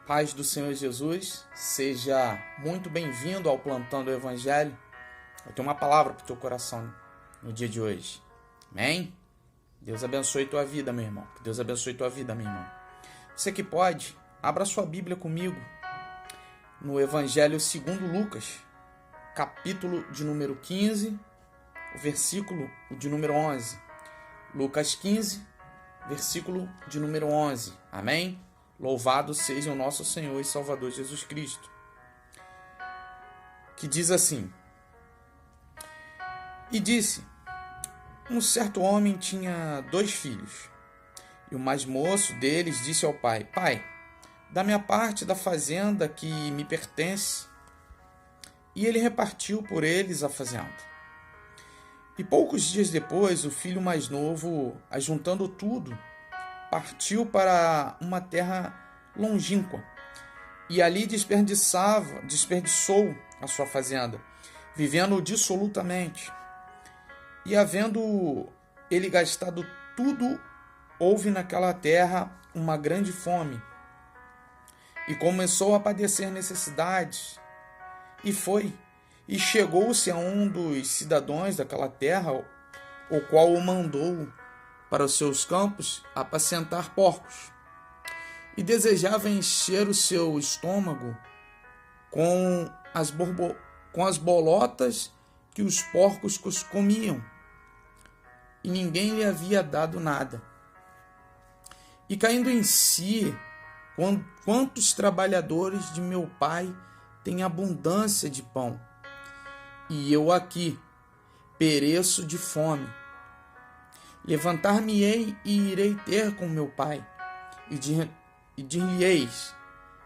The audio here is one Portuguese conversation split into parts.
Paz do Senhor Jesus, seja muito bem-vindo ao Plantão do Evangelho. Eu tenho uma palavra para o teu coração no dia de hoje. Amém? Deus abençoe tua vida, meu irmão. Deus abençoe tua vida, meu irmão. Você que pode, abra sua Bíblia comigo no Evangelho segundo Lucas, capítulo de número 15, o versículo de número 11. Lucas 15, versículo de número 11. Amém? Louvado seja o nosso Senhor e Salvador Jesus Cristo. Que diz assim: E disse: Um certo homem tinha 2 filhos. E o mais moço deles disse ao pai: Pai, dá-me a parte da fazenda que me pertence. E ele repartiu por eles a fazenda. E poucos dias depois, o filho mais novo, ajuntando tudo, partiu para uma terra longínqua e ali desperdiçou a sua fazenda, vivendo dissolutamente. E havendo ele gastado tudo, houve naquela terra uma grande fome e começou a padecer necessidades. E chegou-se a um dos cidadãos daquela terra, o qual o mandou para os seus campos apacentar porcos, e desejava encher o seu estômago com as bolotas que os porcos comiam, e ninguém lhe havia dado nada. E caindo em si, quantos trabalhadores de meu pai têm abundância de pão, e eu aqui pereço de fome. Levantar-me-ei e irei ter com meu pai, e dir-lhe-eis: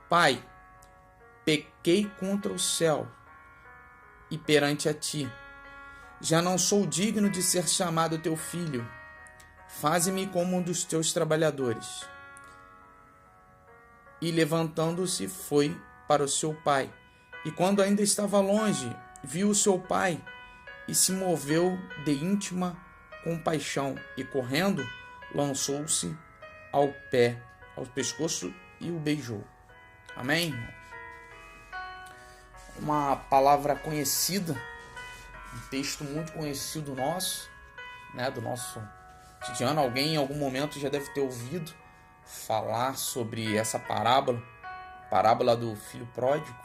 Pai, pequei contra o céu e perante a ti. Já não sou digno de ser chamado teu filho. Faze-me como um dos teus trabalhadores. E levantando-se, foi para o seu pai. E quando ainda estava longe, viu o seu pai e se moveu de íntima compaixão, e correndo, lançou-se ao pescoço e o beijou. Amém, irmãos? Uma palavra conhecida, um texto muito conhecido nosso, do nosso cotidiano. Alguém em algum momento já deve ter ouvido falar sobre essa parábola do filho pródigo.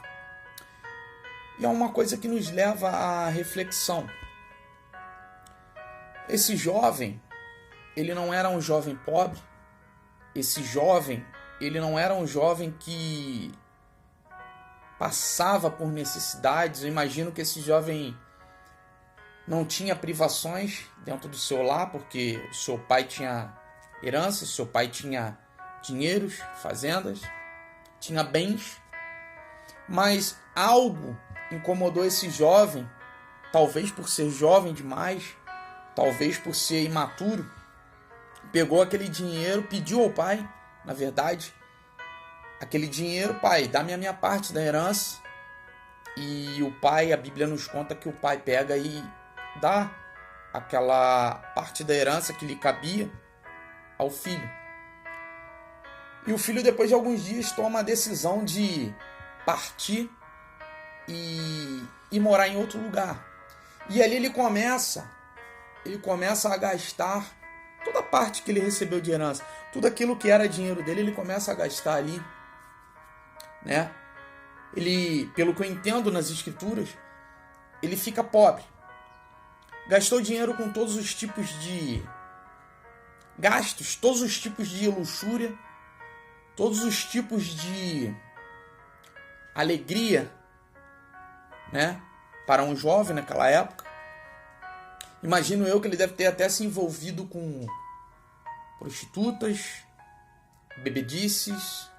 E é uma coisa que nos leva à reflexão. Esse jovem, ele não era um jovem pobre. Esse jovem, ele não era um jovem que passava por necessidades. Eu imagino que esse jovem não tinha privações dentro do seu lar, porque o seu pai tinha herança, seu pai tinha dinheiros, fazendas, tinha bens. Mas algo incomodou esse jovem, talvez por ser jovem demais, talvez por ser imaturo. Pegou aquele dinheiro, pediu ao pai, na verdade, aquele dinheiro: Pai, dá-me a minha parte da herança. E o pai, a Bíblia nos conta que o pai pega e dá aquela parte da herança que lhe cabia ao filho. E o filho, depois de alguns dias, toma a decisão de partir e morar em outro lugar. E ali ele começa a gastar toda a parte que ele recebeu de herança, tudo aquilo que era dinheiro dele, ele começa a gastar ali, Ele, pelo que eu entendo nas escrituras, ele fica pobre. Gastou dinheiro com todos os tipos de gastos, todos os tipos de luxúria, todos os tipos de alegria, para um jovem naquela época. Imagino eu que ele deve ter até se envolvido com prostitutas, bebedices,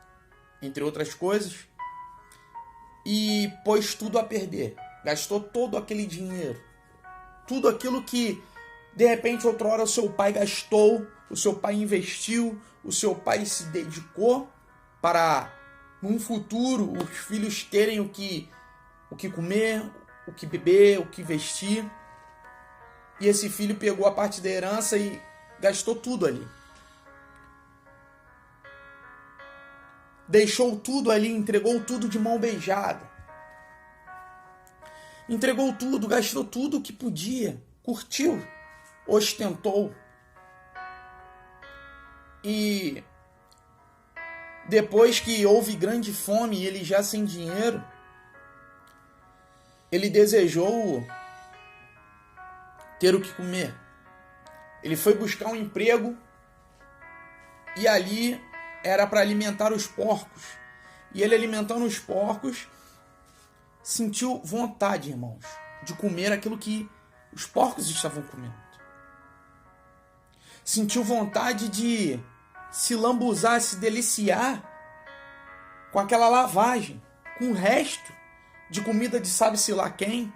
entre outras coisas, e pôs tudo a perder. Gastou todo aquele dinheiro, tudo aquilo que de repente outrora o seu pai gastou, o seu pai investiu, o seu pai se dedicou para num futuro os filhos terem o que comer, o que beber, o que vestir. E esse filho pegou a parte da herança e gastou tudo ali. deixou tudo ali, entregou tudo de mão beijada. Entregou tudo, gastou tudo o que podia, curtiu, ostentou. E depois que houve grande fome e ele já sem dinheiro, ele desejou ter o que comer. Ele foi buscar um emprego e ali era para alimentar os porcos. E ele, alimentando os porcos, sentiu vontade, irmãos, de comer aquilo que os porcos estavam comendo. Sentiu vontade de se lambuzar, se deliciar com aquela lavagem, com o resto de comida de sabe-se lá quem,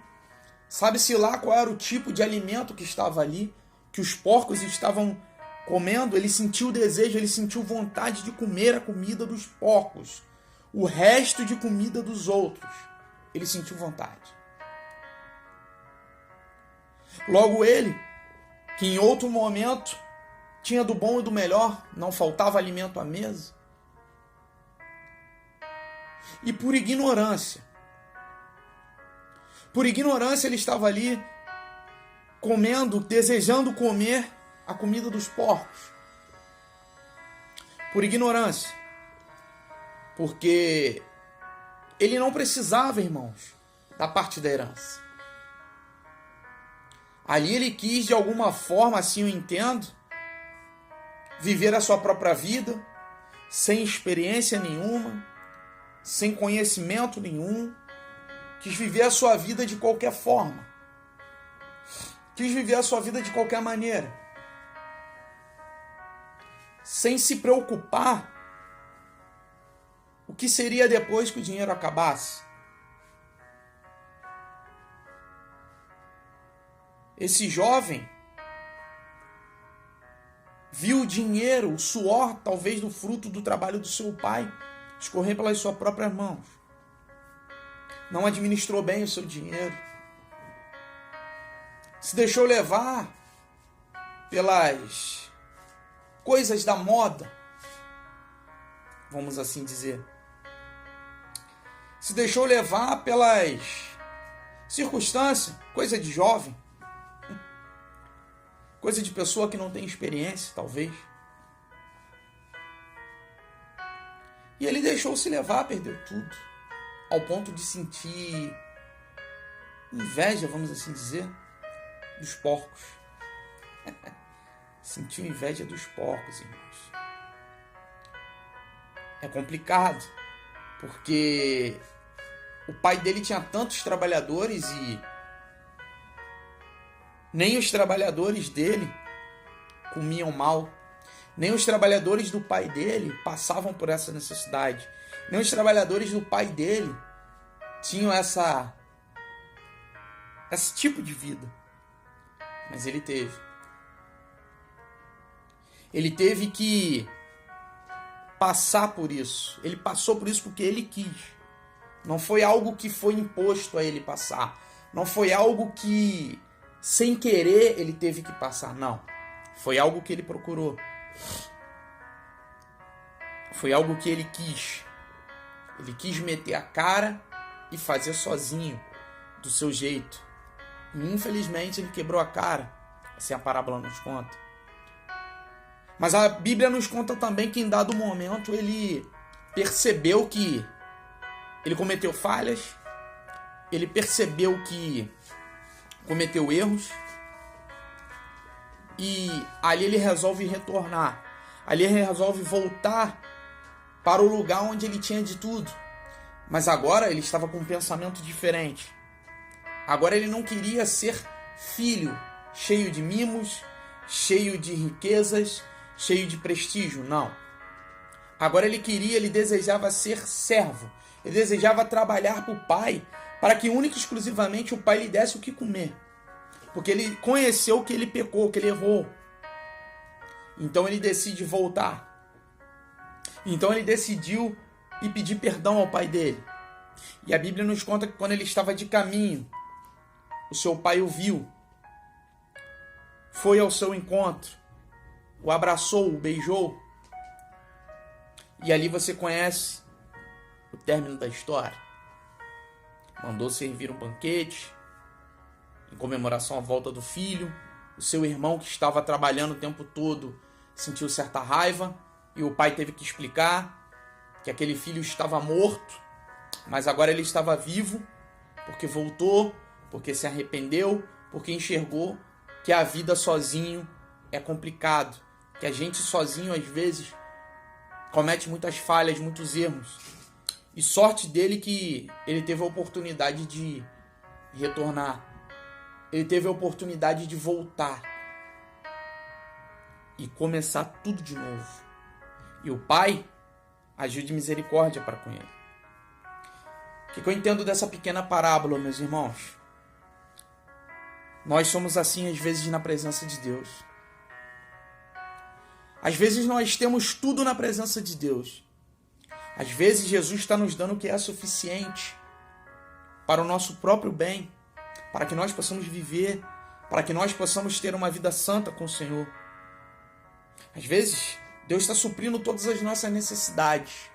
sabe-se lá qual era o tipo de alimento que estava ali, que os porcos estavam comendo. Ele sentiu o desejo, ele sentiu vontade de comer a comida dos porcos, o resto de comida dos outros. Ele sentiu vontade. Logo ele, que em outro momento tinha do bom e do melhor, não faltava alimento à mesa, e por ignorância ele estava ali comendo, desejando comer a comida dos porcos. Por ignorância. Porque ele não precisava, irmãos, da parte da herança. Ali ele quis, de alguma forma, assim eu entendo, viver a sua própria vida, sem experiência nenhuma, sem conhecimento nenhum. Quis viver a sua vida de qualquer forma. Quis viver a sua vida de qualquer maneira. Sem se preocupar o que seria depois que o dinheiro acabasse. Esse jovem viu o dinheiro, o suor, talvez do fruto do trabalho do seu pai, escorrer pelas suas próprias mãos. Não administrou bem o seu dinheiro. Se deixou levar pelas coisas da moda, vamos assim dizer. Se deixou levar pelas circunstâncias, coisa de jovem, coisa de pessoa que não tem experiência, talvez. E ele deixou-se levar, perdeu tudo, ao ponto de sentir inveja, vamos assim dizer, dos porcos. Sentiu inveja dos porcos, irmãos. É complicado, porque o pai dele tinha tantos trabalhadores e nem os trabalhadores dele comiam mal. Nem os trabalhadores do pai dele passavam por essa necessidade. Nem os trabalhadores do pai dele tinham esse tipo de vida. Mas ele teve. Ele teve que passar por isso. Ele passou por isso porque ele quis. Não foi algo que foi imposto a ele passar. Não foi algo que, sem querer, ele teve que passar. Não. Foi algo que ele procurou. Foi algo que ele quis. Ele quis meter a cara e fazer sozinho, do seu jeito. E infelizmente ele quebrou a cara. Assim a parábola nos conta. Mas a Bíblia nos conta também que em dado momento ele percebeu que ele cometeu falhas. Ele percebeu que cometeu erros. E ali ele resolve retornar. Ali ele resolve voltar para o lugar onde ele tinha de tudo. Mas agora ele estava com um pensamento diferente. Agora ele não queria ser filho, cheio de mimos, cheio de riquezas, cheio de prestígio, não. Agora ele desejava ser servo. Ele desejava trabalhar para o pai, para que única e exclusivamente o pai lhe desse o que comer. Porque ele conheceu que ele pecou, que ele errou. Então ele decide voltar. Então ele decidiu ir pedir perdão ao pai dele. E a Bíblia nos conta que quando ele estava de caminho, o seu pai o viu. Foi ao seu encontro. O abraçou, o beijou. E ali você conhece o término da história. Mandou servir um banquete em comemoração à volta do filho. O seu irmão, que estava trabalhando o tempo todo, sentiu certa raiva e o pai teve que explicar que aquele filho estava morto, mas agora ele estava vivo porque voltou, porque se arrependeu, porque enxergou que a vida sozinho é complicado, que a gente sozinho às vezes comete muitas falhas, muitos erros. E sorte dele que ele teve a oportunidade de retornar. Ele teve a oportunidade de voltar e começar tudo de novo. E o pai agiu de misericórdia para com ele. O que eu entendo dessa pequena parábola, meus irmãos? Nós somos assim às vezes na presença de Deus. Às vezes nós temos tudo na presença de Deus. Às vezes Jesus está nos dando o que é suficiente para o nosso próprio bem, para que nós possamos viver, para que nós possamos ter uma vida santa com o Senhor. Às vezes Deus está suprindo todas as nossas necessidades.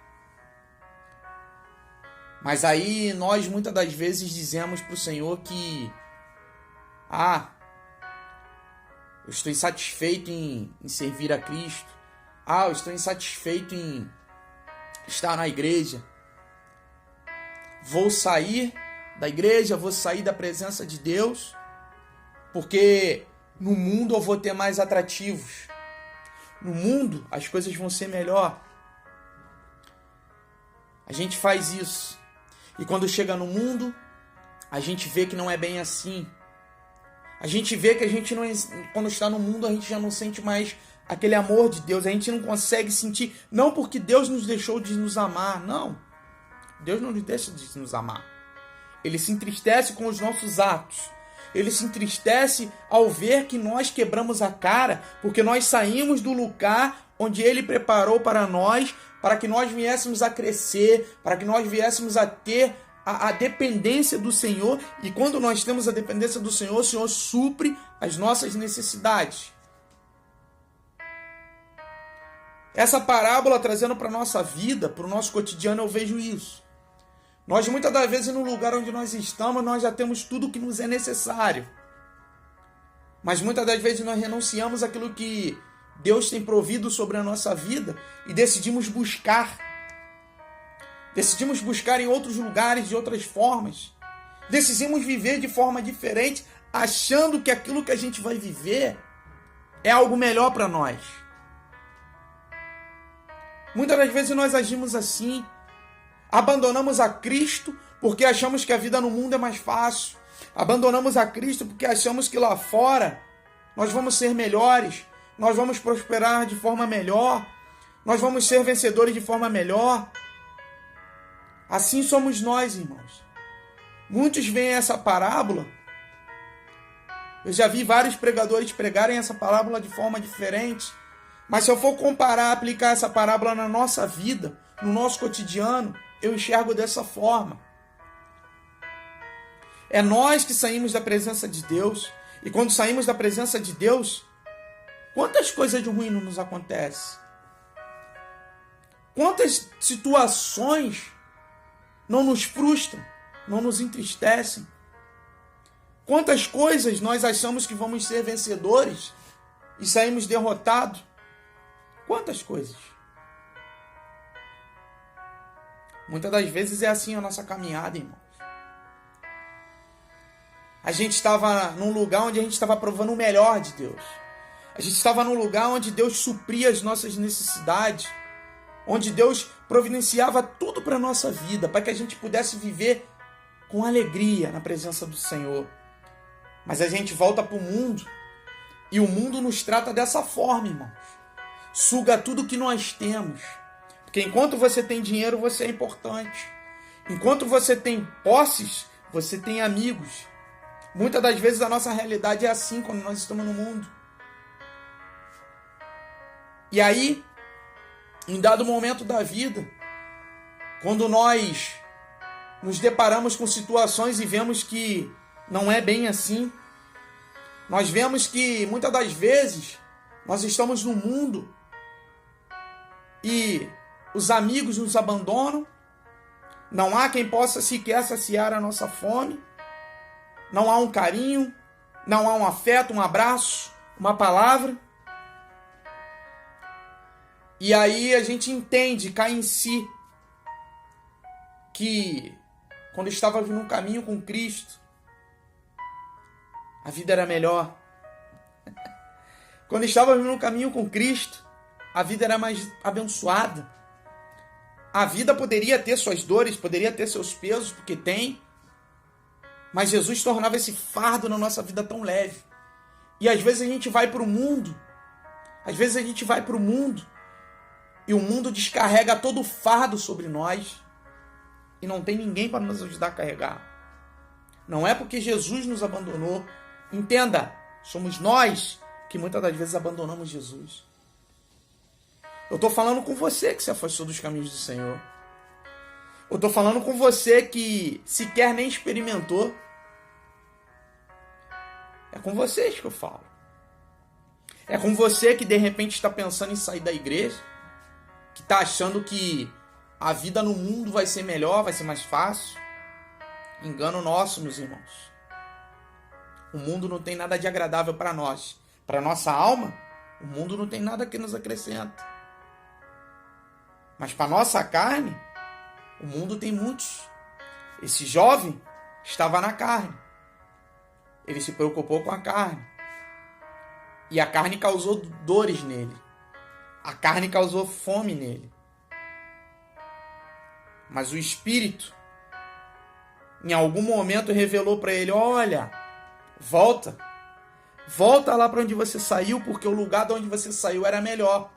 Mas aí nós muitas das vezes dizemos para o Senhor que eu estou insatisfeito em servir a Cristo. Eu estou insatisfeito em estar na igreja. Vou sair da igreja, vou sair da presença de Deus, porque no mundo eu vou ter mais atrativos. No mundo as coisas vão ser melhor. A gente faz isso. E quando chega no mundo, a gente vê que não é bem assim. A gente vê que a gente não, quando está no mundo, a gente já não sente mais aquele amor de Deus. A gente não consegue sentir, não porque Deus nos deixou de nos amar, não. Deus não nos deixa de nos amar. Ele se entristece com os nossos atos. Ele se entristece ao ver que nós quebramos a cara, porque nós saímos do lugar onde Ele preparou para nós, para que nós viéssemos a crescer, para que nós viéssemos a ter a dependência do Senhor. E quando nós temos a dependência do Senhor, o Senhor supre as nossas necessidades. Essa parábola trazendo para a nossa vida, para o nosso cotidiano, eu vejo isso. Nós muitas das vezes no lugar onde nós estamos, nós já temos tudo o que nos é necessário. Mas muitas das vezes nós renunciamos àquilo que Deus tem provido sobre a nossa vida e decidimos buscar. Decidimos buscar em outros lugares, de outras formas. Decidimos viver de forma diferente, achando que aquilo que a gente vai viver é algo melhor para nós. Muitas das vezes nós agimos assim. Abandonamos a Cristo porque achamos que a vida no mundo é mais fácil. Abandonamos a Cristo porque achamos que lá fora nós vamos ser melhores, nós vamos prosperar de forma melhor, nós vamos ser vencedores de forma melhor. Assim somos nós, irmãos. Muitos veem essa parábola. Eu já vi vários pregadores pregarem essa parábola de forma diferente. Mas se eu for comparar, aplicar essa parábola na nossa vida, no nosso cotidiano, eu enxergo dessa forma. É nós que saímos da presença de Deus. E quando saímos da presença de Deus, quantas coisas de ruim não nos acontecem? Quantas situações não nos frustram, não nos entristecem? Quantas coisas nós achamos que vamos ser vencedores e saímos derrotados? Quantas coisas? Muitas das vezes é assim a nossa caminhada, irmãos. A gente estava num lugar onde a gente estava provando o melhor de Deus. A gente estava num lugar onde Deus supria as nossas necessidades, onde Deus providenciava tudo para a nossa vida, para que a gente pudesse viver com alegria na presença do Senhor. Mas a gente volta para o mundo e o mundo nos trata dessa forma, irmãos. Suga tudo que nós temos. Porque enquanto você tem dinheiro, você é importante. Enquanto você tem posses, você tem amigos. Muitas das vezes a nossa realidade é assim quando nós estamos no mundo. E aí, em dado momento da vida, quando nós nos deparamos com situações e vemos que não é bem assim, nós vemos que muitas das vezes nós estamos no mundo e os amigos nos abandonam, Não há quem possa sequer saciar a nossa fome. Não há um carinho, não há um afeto, um abraço, uma palavra. E aí a gente entende, cai em si, que quando estava no caminho com Cristo, a vida era melhor. Quando estava no caminho com Cristo, a vida era mais abençoada. A vida poderia ter suas dores, poderia ter seus pesos, porque tem. Mas Jesus tornava esse fardo na nossa vida tão leve. E às vezes a gente vai para o mundo. E o mundo descarrega todo o fardo sobre nós. E não tem ninguém para nos ajudar a carregar. Não é porque Jesus nos abandonou. Entenda, somos nós que muitas das vezes abandonamos Jesus. Eu estou falando com você que se afastou dos caminhos do Senhor. Eu estou falando com você que sequer nem experimentou. É com vocês que eu falo. É com você que de repente está pensando em sair da igreja, que está achando que a vida no mundo vai ser melhor, vai ser mais fácil. Engano nosso, meus irmãos. O mundo não tem nada de agradável para nós. Para nossa alma, o mundo não tem nada que nos acrescenta. Mas para nossa carne, o mundo tem muitos. Esse jovem estava na carne. Ele se preocupou com a carne. E a carne causou dores nele. A carne causou fome nele. Mas o Espírito, em algum momento, revelou para ele: olha, volta. Volta lá para onde você saiu, porque o lugar de onde você saiu era melhor.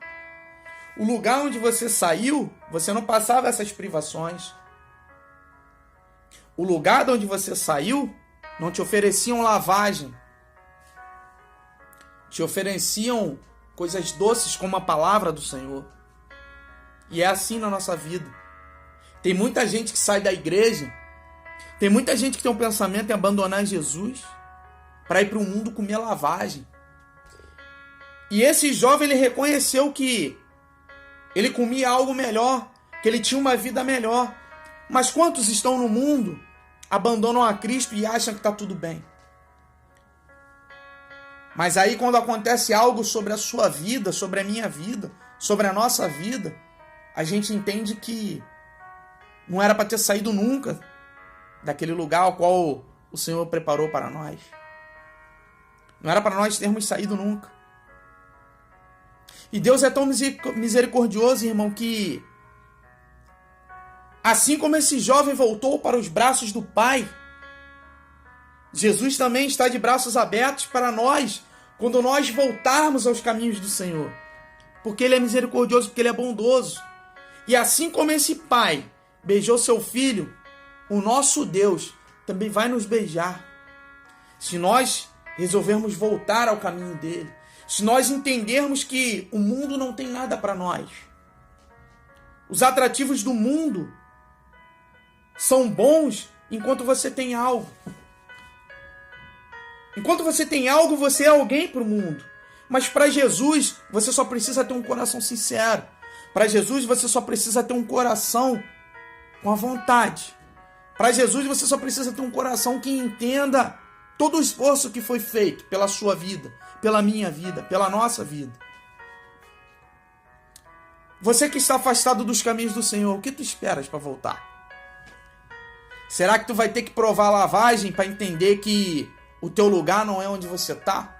O lugar onde você saiu, você não passava essas privações. O lugar de onde você saiu, não te ofereciam lavagem. Te ofereciam coisas doces como a palavra do Senhor. E é assim na nossa vida. Tem muita gente que sai da igreja, tem muita gente que tem um pensamento em abandonar Jesus para ir para o mundo comer lavagem. E esse jovem, ele reconheceu que ele comia algo melhor, que ele tinha uma vida melhor. Mas quantos estão no mundo, abandonam a Cristo e acham que está tudo bem? Mas aí quando acontece algo sobre a sua vida, sobre a minha vida, sobre a nossa vida, a gente entende que não era para ter saído nunca daquele lugar ao qual o Senhor preparou para nós. Não era para nós termos saído nunca. E Deus é tão misericordioso, irmão, que assim como esse jovem voltou para os braços do Pai, Jesus também está de braços abertos para nós, quando nós voltarmos aos caminhos do Senhor. Porque Ele é misericordioso, porque Ele é bondoso. E assim como esse Pai beijou seu Filho, o nosso Deus também vai nos beijar. Se nós resolvermos voltar ao caminho dele, se nós entendermos que o mundo não tem nada para nós, os atrativos do mundo são bons enquanto você tem algo. Enquanto você tem algo, você é alguém para o mundo. Mas para Jesus, você só precisa ter um coração sincero. Para Jesus, você só precisa ter um coração com a vontade. Para Jesus, você só precisa ter um coração que entenda todo o esforço que foi feito pela sua vida, pela minha vida, pela nossa vida. Você que está afastado dos caminhos do Senhor, o que tu esperas para voltar? Será que tu vai ter que provar a lavagem para entender que o teu lugar não é onde você está?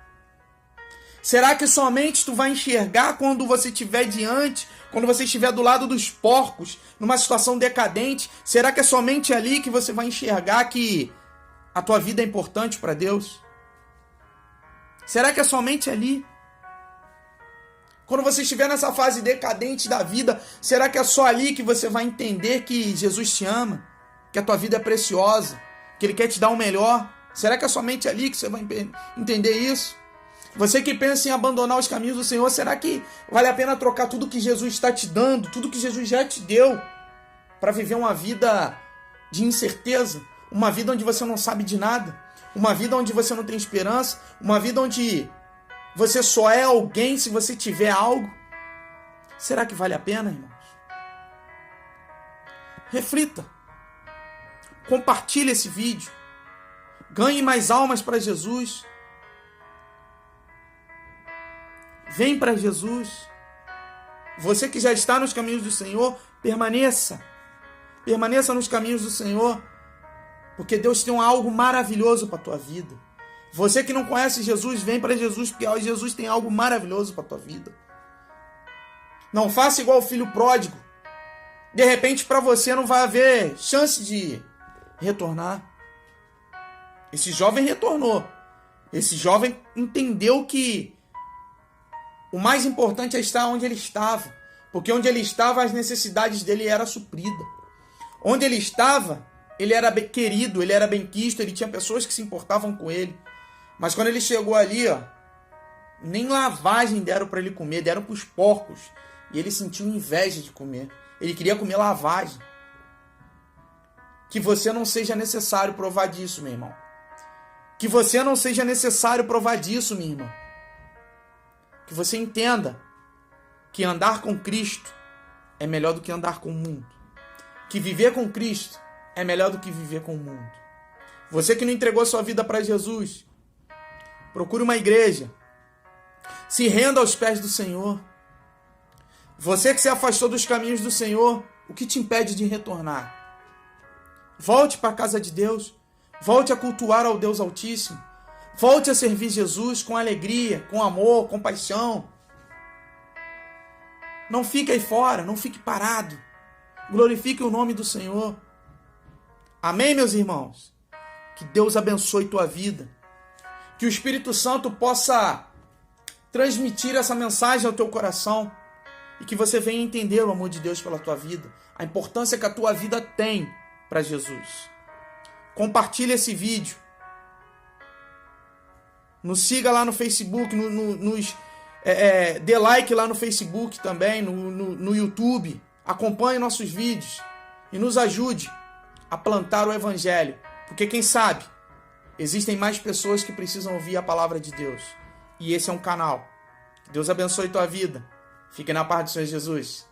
Será que somente tu vai enxergar quando você estiver diante, quando você estiver do lado dos porcos, numa situação decadente? Será que é somente ali que você vai enxergar que a tua vida é importante para Deus? Será que é somente ali? Quando você estiver nessa fase decadente da vida, será que é só ali que você vai entender que Jesus te ama? Que a tua vida é preciosa? Que Ele quer te dar o melhor? Será que é somente ali que você vai entender isso? Você que pensa em abandonar os caminhos do Senhor, será que vale a pena trocar tudo que Jesus está te dando, tudo que Jesus já te deu, para viver uma vida de incerteza? Uma vida onde você não sabe de nada? Uma vida onde você não tem esperança? Uma vida onde você só é alguém se você tiver algo? Será que vale a pena, irmãos? Reflita. Compartilhe esse vídeo. Ganhe mais almas para Jesus. Vem para Jesus. Você que já está nos caminhos do Senhor, permaneça. Permaneça nos caminhos do Senhor, porque Deus tem algo maravilhoso para a tua vida. Você que não conhece Jesus, vem para Jesus, porque Jesus tem algo maravilhoso para a tua vida. Não faça igual o filho pródigo. De repente, para você não vai haver chance de retornar. Esse jovem retornou. Esse jovem entendeu que o mais importante é estar onde ele estava. Porque onde ele estava, as necessidades dele eram supridas. Onde ele estava, ele era bem querido, ele era bem quisto, ele tinha pessoas que se importavam com ele. Mas quando ele chegou ali, nem lavagem deram para ele comer, deram para os porcos. E ele sentiu inveja de comer. Ele queria comer lavagem. Que você não seja necessário provar disso, meu irmão. Que você não seja necessário provar disso, minha irmã. Que você entenda que andar com Cristo é melhor do que andar com o mundo. Que viver com Cristo é melhor do que viver com o mundo. Você que não entregou sua vida para Jesus, procure uma igreja. Se renda aos pés do Senhor. Você que se afastou dos caminhos do Senhor, o que te impede de retornar? Volte para a casa de Deus. Volte a cultuar ao Deus Altíssimo. Volte a servir Jesus com alegria, com amor, com paixão. Não fique aí fora, não fique parado. Glorifique o nome do Senhor. Amém, meus irmãos? Que Deus abençoe tua vida. Que o Espírito Santo possa transmitir essa mensagem ao teu coração. E que você venha entender o amor de Deus pela tua vida. A importância que a tua vida tem para Jesus. Compartilhe esse vídeo. Nos siga lá no Facebook. Dê like lá no Facebook também. No YouTube. Acompanhe nossos vídeos. E nos ajude a plantar o Evangelho. Porque quem sabe, existem mais pessoas que precisam ouvir a palavra de Deus. E esse é um canal. Que Deus abençoe tua vida. Fique na paz do Senhor Jesus.